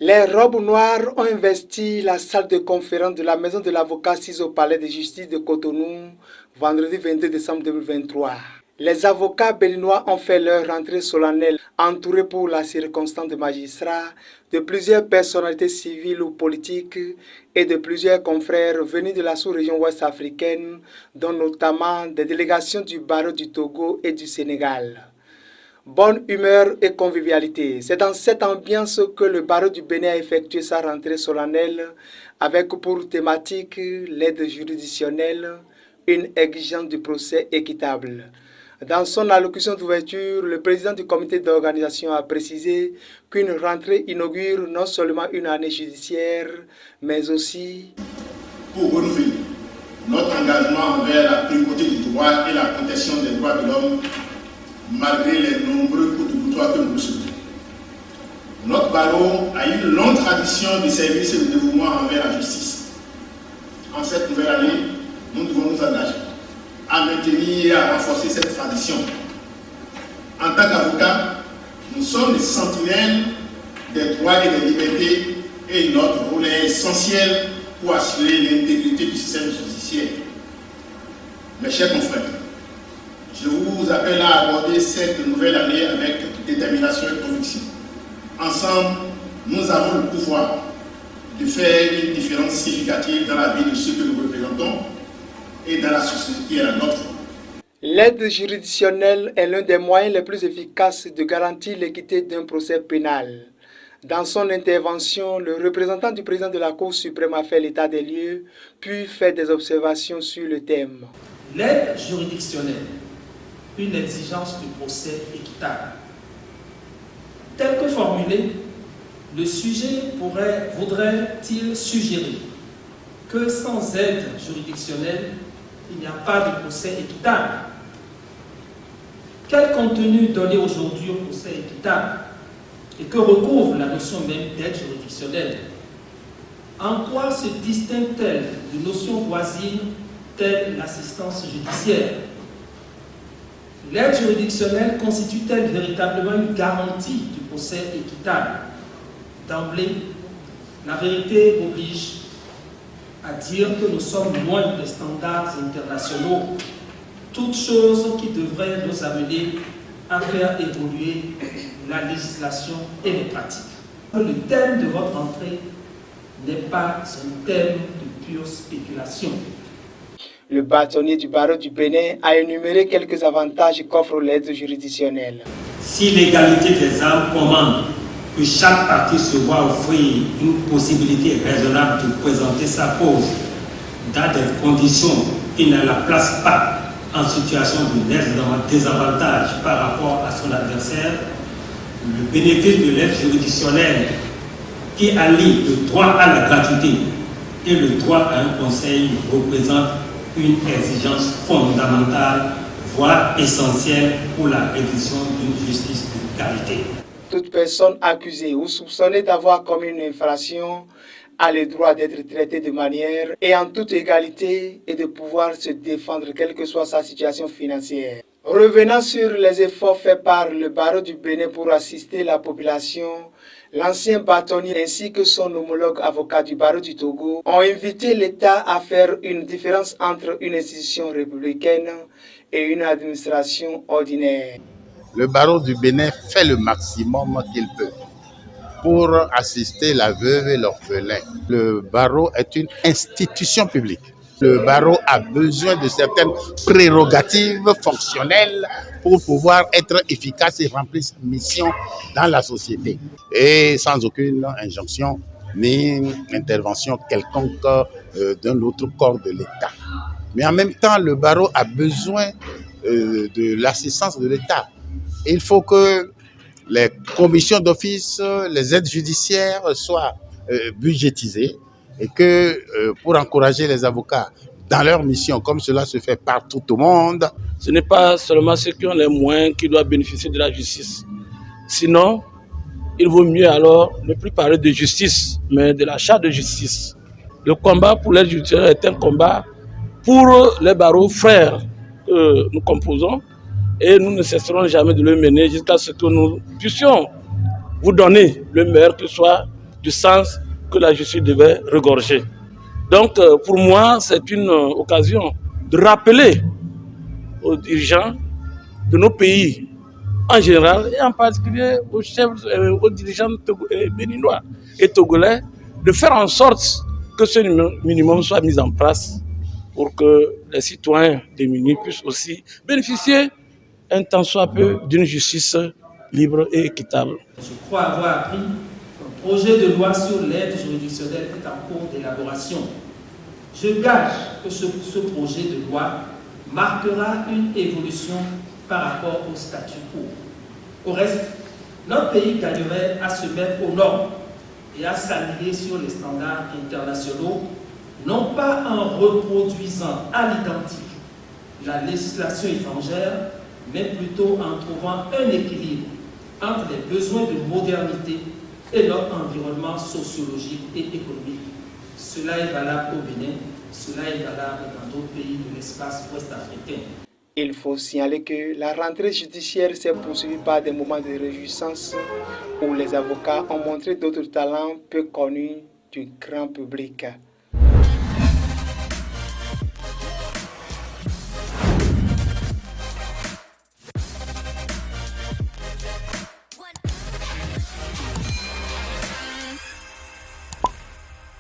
Les robes noires ont investi la salle de conférence de la maison de l'avocat assise au palais de justice de Cotonou, vendredi 22 décembre 2023. Les avocats béninois ont fait leur rentrée solennelle, entourés pour la circonstance de magistrats, de plusieurs personnalités civiles ou politiques et de plusieurs confrères venus de la sous-région ouest africaine, dont notamment des délégations du barreau du Togo et du Sénégal. Bonne humeur et convivialité. C'est dans cette ambiance que le barreau du Bénin a effectué sa rentrée solennelle avec pour thématique l'aide juridictionnelle, une exigence du procès équitable. Dans son allocution d'ouverture, le président du comité d'organisation a précisé qu'une rentrée inaugure non seulement une année judiciaire, mais aussi pour renouveler notre engagement envers la primauté du droit et la protection des droits de l'homme, malgré les nombreux coups de boutoir que nous recevons. Notre barreau a une longue tradition de service et de dévouement envers la justice. En cette nouvelle année, nous devons nous engager à maintenir et à renforcer cette tradition. En tant qu'avocats, nous sommes les sentinelles des droits et des libertés et notre rôle est essentiel pour assurer l'intégrité du système judiciaire. Mes chers confrères, je vous appelle à aborder cette nouvelle année avec détermination et conviction. Ensemble, nous avons le pouvoir de faire une différence significative dans la vie de ceux que nous représentons et dans la société qui est la nôtre. L'aide juridictionnelle est l'un des moyens les plus efficaces de garantir l'équité d'un procès pénal. Dans son intervention, le représentant du président de la Cour suprême a fait l'état des lieux, puis fait des observations sur le thème. L'aide juridictionnelle, une exigence du procès équitable. Tel que formulé, le sujet voudrait-il suggérer que sans aide juridictionnelle, il n'y a pas de procès équitable? Quel contenu donner aujourd'hui au procès équitable et que recouvre la notion même d'aide juridictionnelle? En quoi se distingue-t-elle de notions voisines telles l'assistance judiciaire? L'aide juridictionnelle constitue-t-elle véritablement une garantie du procès équitable? D'emblée, la vérité oblige à dire que nous sommes loin des standards internationaux, toutes choses qui devraient nous amener à faire évoluer la législation et les pratiques. Le thème de votre entrée n'est pas un thème de pure spéculation. Le bâtonnier du barreau du Bénin a énuméré quelques avantages qu'offre l'aide juridictionnelle. Si l'égalité des armes commande que chaque partie se voit offrir une possibilité raisonnable de présenter sa cause dans des conditions qui ne la placent pas en situation de désavantage par rapport à son adversaire, le bénéfice de l'aide juridictionnelle qui allie le droit à la gratuité et le droit à un conseil représente une exigence fondamentale, voire essentielle pour la révision d'une justice de qualité. Toute personne accusée ou soupçonnée d'avoir commis une infraction a le droit d'être traitée de manière et en toute égalité et de pouvoir se défendre quelle que soit sa situation financière. Revenant sur les efforts faits par le barreau du Bénin pour assister la population, l'ancien bâtonnier ainsi que son homologue avocat du barreau du Togo ont invité l'État à faire une différence entre une institution républicaine et une administration ordinaire. Le barreau du Bénin fait le maximum qu'il peut pour assister la veuve et l'orphelin. Le barreau est une institution publique. Le barreau a besoin de certaines prérogatives fonctionnelles pour pouvoir être efficace et remplir sa mission dans la société. Et sans aucune injonction ni intervention quelconque d'un autre corps de l'État. Mais en même temps, le barreau a besoin de l'assistance de l'État. Il faut que les commissions d'office, les aides judiciaires soient budgétisées et que pour encourager les avocats dans leur mission, comme cela se fait partout au monde. Ce n'est pas seulement ceux qui ont les moyens qui doivent bénéficier de la justice. Sinon, il vaut mieux alors ne plus parler de justice, mais de l'achat de justice. Le combat pour l'aide judiciaire est un combat pour les barreaux frères que nous composons. Et nous ne cesserons jamais de le mener jusqu'à ce que nous puissions vous donner le meilleur, que ce soit du sens que la justice devait regorger. Donc, pour moi, c'est une occasion de rappeler aux dirigeants de nos pays en général et en particulier aux chefs, aux dirigeants béninois et togolais de faire en sorte que ce minimum soit mis en place pour que les citoyens démunis puissent aussi bénéficier un tant soit peu d'une justice libre et équitable. Je crois avoir appris qu'un projet de loi sur l'aide juridictionnelle est en cours d'élaboration. Je gage que ce projet de loi marquera une évolution par rapport au statu quo. Au reste, notre pays gagnerait à se mettre aux normes et à s'aligner sur les standards internationaux, non pas en reproduisant à l'identique la législation étrangère, mais plutôt en trouvant un équilibre entre les besoins de modernité et notre environnement sociologique et économique. Cela est valable au Bénin, cela est valable dans d'autres pays de l'espace ouest-africain. Il faut signaler que la rentrée judiciaire s'est poursuivie par des moments de réjouissance où les avocats ont montré d'autres talents peu connus du grand public.